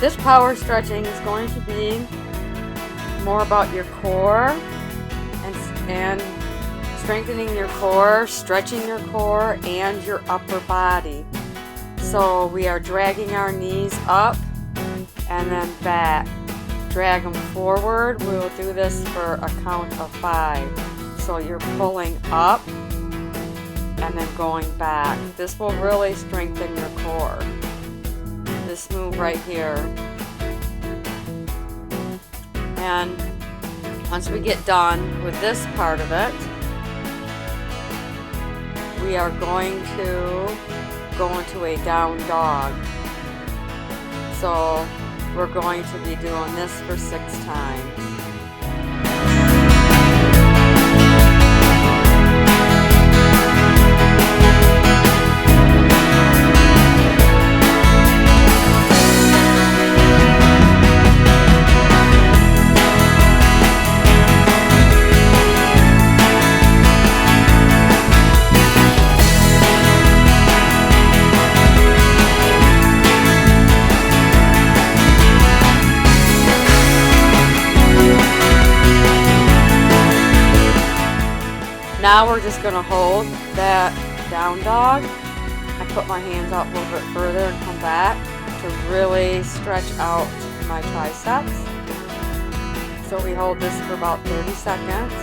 This power stretching is going to be more about your core and strengthening your core, stretching your core, and your upper body. So we are dragging our knees up and then back. Drag them forward. We'll do this for a count of 5. So you're pulling up and then going back. This will really strengthen your core. This move right here. And once we get done with this part of it, we are going to go into a down dog. So we're going to be doing this for 6 times. Now we're just going to hold that down dog. I put my hands out a little bit further and come back to really stretch out my triceps. So we hold this for about 30 seconds.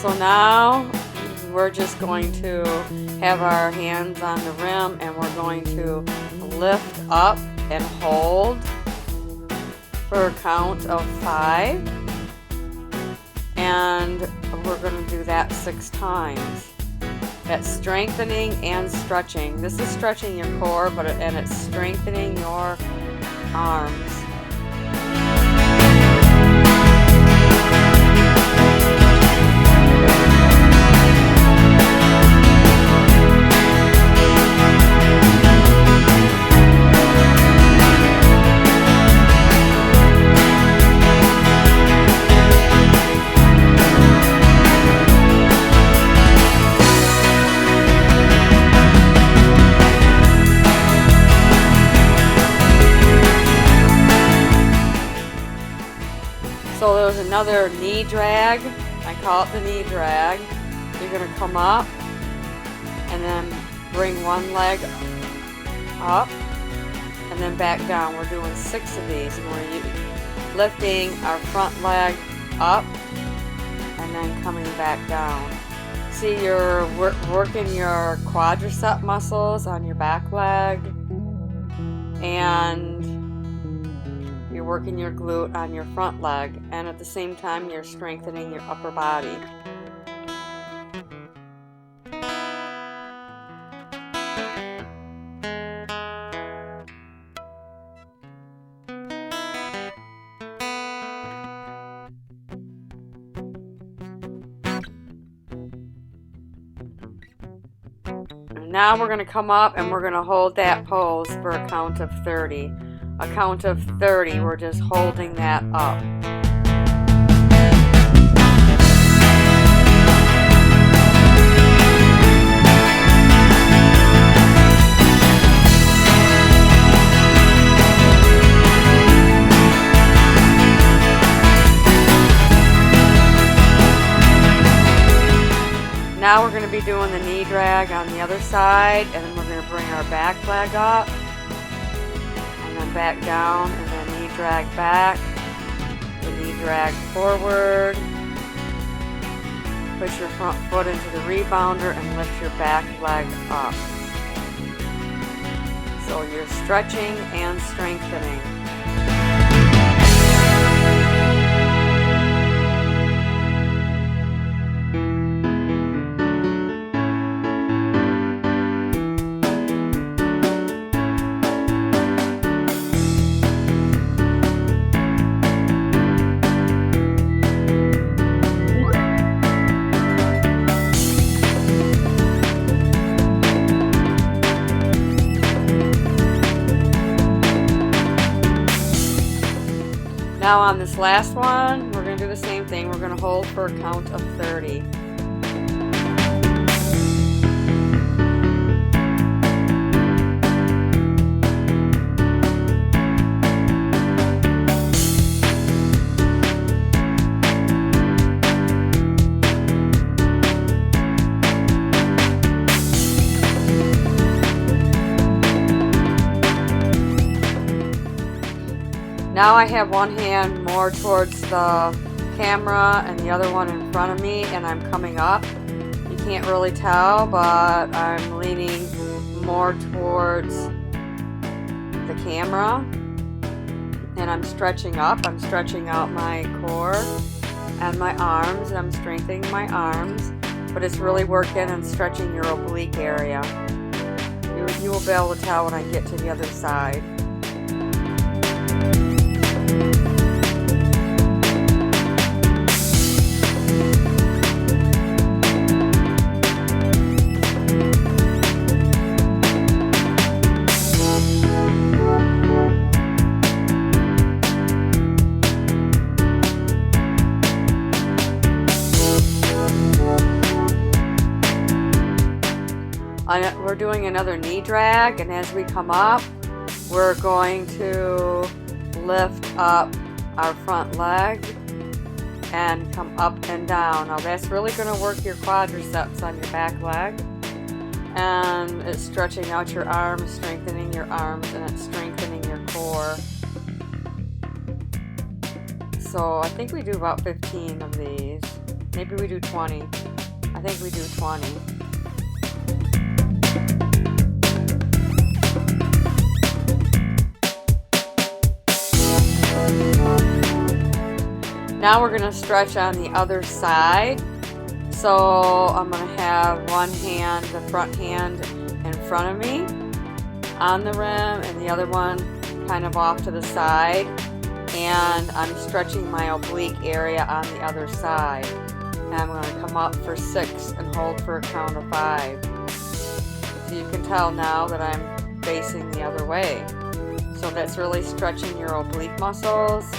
So now we're just going to have our hands on the rim and we're going to lift up and hold for a count of 5. And we're going to do that 6 times. That's strengthening and stretching. This is stretching your core, and it's strengthening your arms. So there's another knee drag. I call it the knee drag. You're going to come up and then bring one leg up and then back down. We're doing 6 of these, and we're lifting our front leg up and then coming back down. See, you're working your quadricep muscles on your back leg, and you're working your glute on your front leg, and at the same time you're strengthening your upper body. And now we're going to come up and we're going to hold that pose for a count of 30. A count of 30, we're just holding that up. Now we're going to be doing the knee drag on the other side, and then we're going to bring our back leg up. Back down, and then knee drag back, the knee drag forward, push your front foot into the rebounder and lift your back leg up. So you're stretching and strengthening. Now on this last one, we're going to do the same thing. We're going to hold for a count of 30. Now I have one hand more towards the camera and the other one in front of me, and I'm coming up. You can't really tell, but I'm leaning more towards the camera, and I'm stretching up. I'm stretching out my core and my arms, and I'm strengthening my arms, but it's really working and stretching your oblique area. You will be able to tell when I get to the other side. We're doing another knee drag, and as we come up, we're going to lift up our front leg and come up and down. Now that's really going to work your quadriceps on your back leg, and it's stretching out your arms, strengthening your arms, and it's strengthening your core. So I think we do about 15 of these. Maybe we do 20. I think we do 20. Now we're going to stretch on the other side. So I'm going to have one hand, the front hand in front of me on the rim, and the other one kind of off to the side. And I'm stretching my oblique area on the other side. And I'm going to come up for 6 and hold for a count of 5. So you can tell now that I'm facing the other way. So that's really stretching your oblique muscles.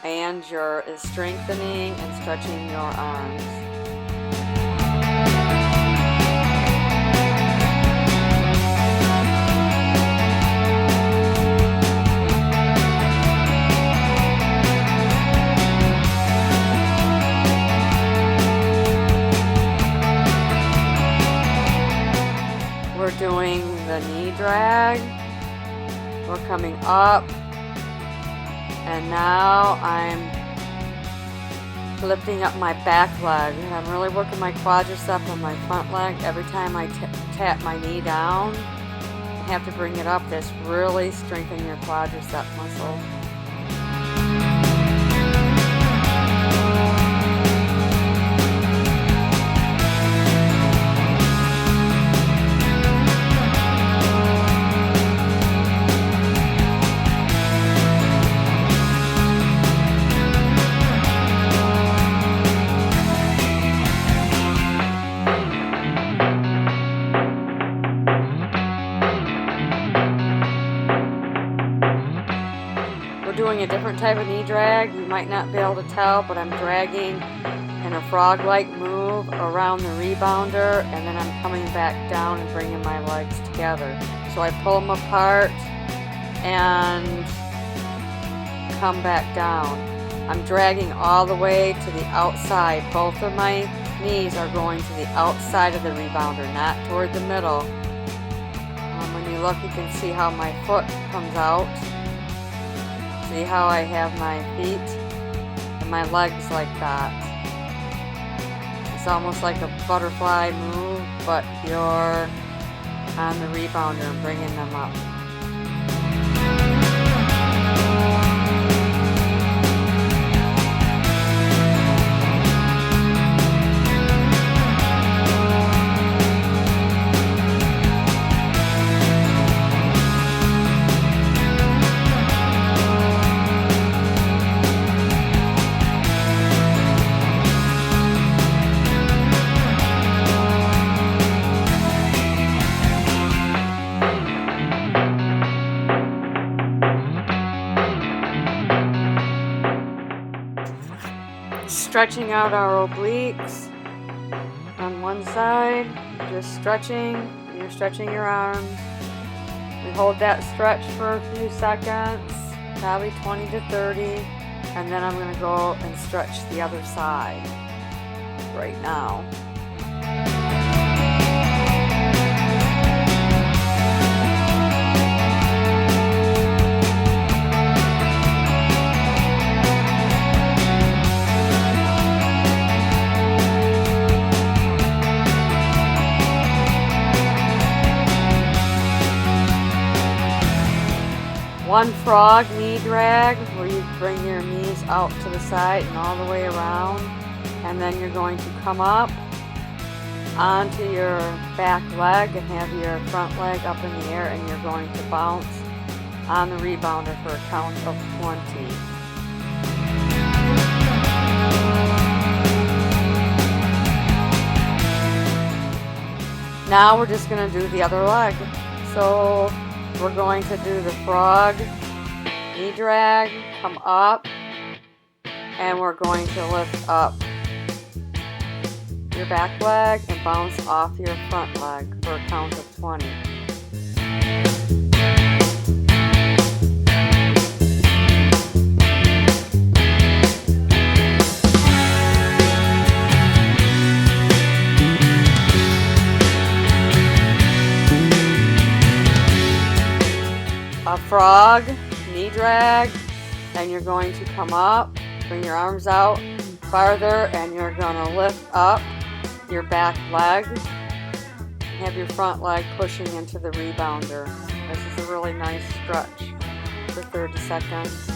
And is strengthening and stretching your arms. We're doing the knee drag. We're coming up. And now I'm lifting up my back leg. I'm really working my quadricep on my front leg. Every time I tap my knee down, I have to bring it up. This really strengthens your quadricep muscle. Doing a different type of knee drag. You might not be able to tell, but I'm dragging in a frog-like move around the rebounder, and then I'm coming back down and bringing my legs together. So I pull them apart and come back down. I'm dragging all the way to the outside. Both of my knees are going to the outside of the rebounder, not toward the middle. When you look, you can see how my foot comes out. See how I have my feet and my legs like that. It's almost like a butterfly move, but you're on the rebounder and bringing them up. stretching out our obliques on one side, just stretching. You're stretching your arms. We hold that stretch for a few seconds, probably 20 to 30, and then I'm going to go and stretch the other side right now. One frog knee drag, where you bring your knees out to the side and all the way around, and then you're going to come up onto your back leg and have your front leg up in the air, and you're going to bounce on the rebounder for a count of 20. Now we're just going to do the other leg. So we're going to do the frog knee drag, come up, and we're going to lift up your back leg and bounce off your front leg for a count of 20. A frog knee drag, and you're going to come up, bring your arms out farther, and you're going to lift up your back leg, have your front leg pushing into the rebounder. This is a really nice stretch for 30 seconds.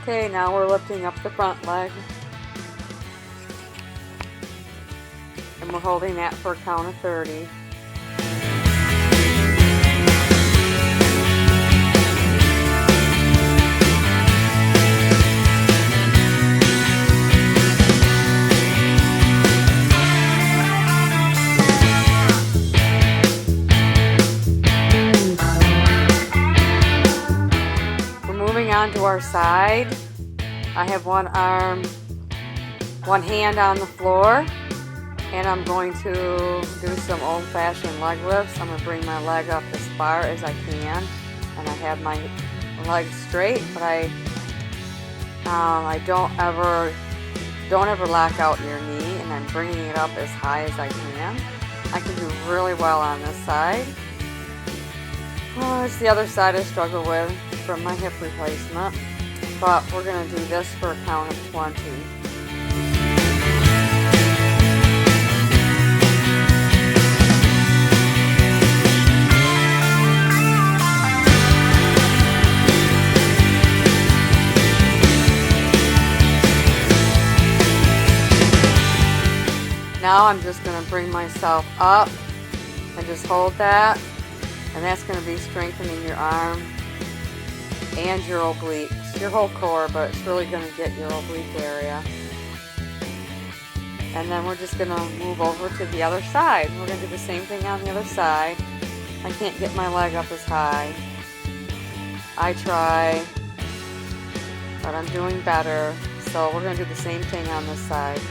Okay, now we're lifting up the front leg, and we're holding that for a count of 30. Onto our side. I have one hand on the floor, and I'm going to do some old-fashioned leg lifts. I'm going to bring my leg up as far as I can, and I have my leg straight, but I don't ever lock out your knee, and I'm bringing it up as high as I can. I can do really well on this side. Oh, it's the other side I struggle with from my hip replacement, but we're going to do this for a count of 20. Now I'm just going to bring myself up and just hold that, and that's going to be strengthening your arm and your obliques, your whole core, but it's really going to get your oblique area. And then we're just going to move over to the other side. We're going to do the same thing on the other side. I can't get my leg up as high. I try, but I'm doing better. So we're going to do the same thing on this side.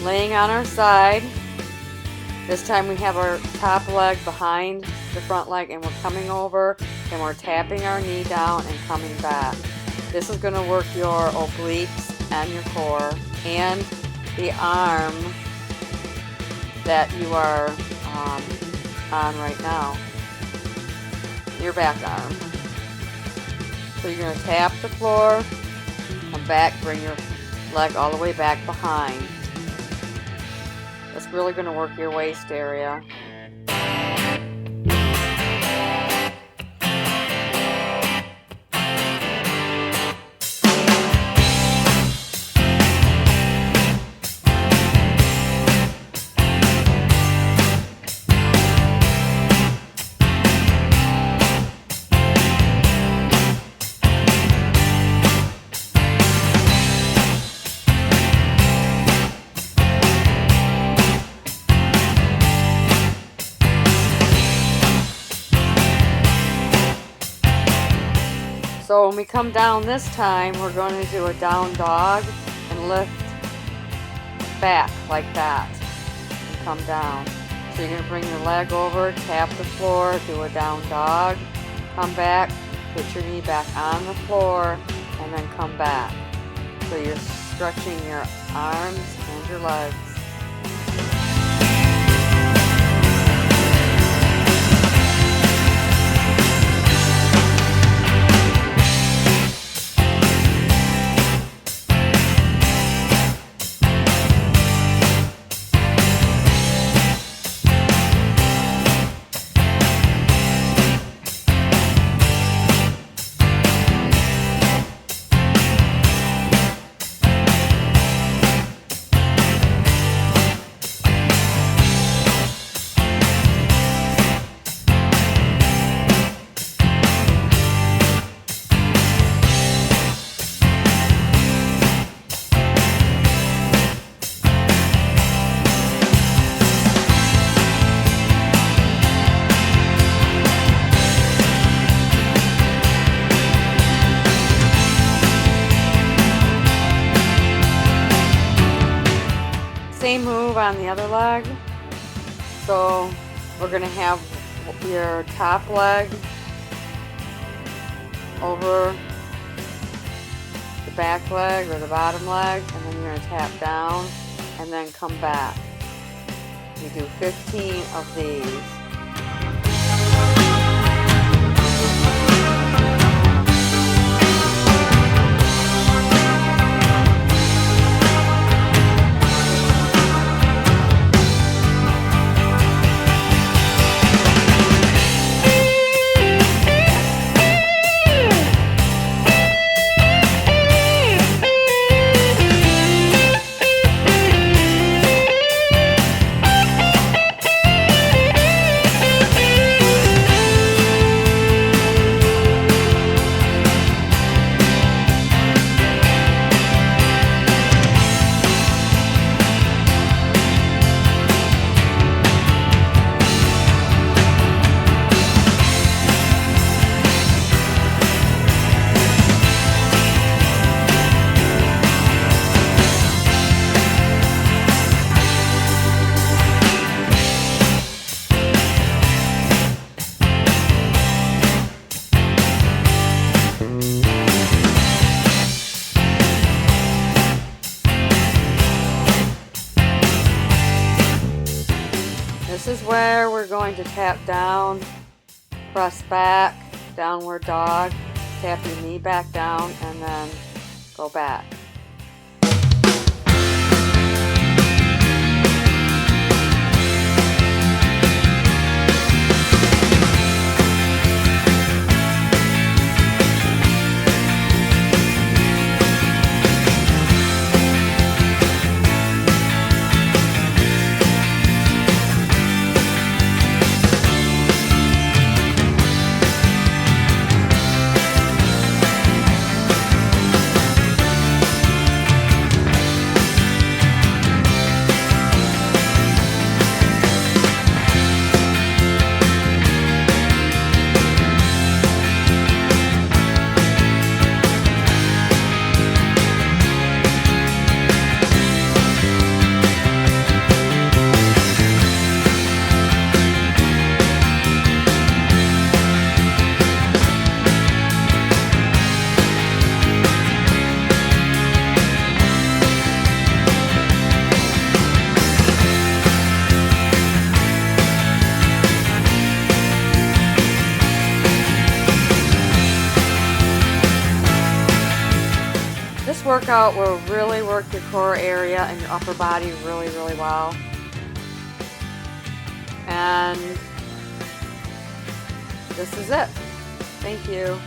Laying on our side. This time we have our top leg behind the front leg, and we're coming over and we're tapping our knee down and coming back. This is going to work your obliques and your core and the arm that you are on right now, your back arm. So you're going to tap the floor, come back, bring your leg all the way back behind. That's really going to work your waist area. So when we come down this time, we're going to do a down dog and lift back like that and come down. So you're going to bring your leg over, tap the floor, do a down dog, come back, put your knee back on the floor, and then come back. So you're stretching your arms and your legs. Same move on the other leg. So we're going to have your top leg over the back leg or the bottom leg, and then you're going to tap down and then come back. You do 15 of these. This is where we're going to tap down, press back, downward dog, tap your knee back down, and then go back. This workout will really work your core area and your upper body really, really well. And this is it. Thank you.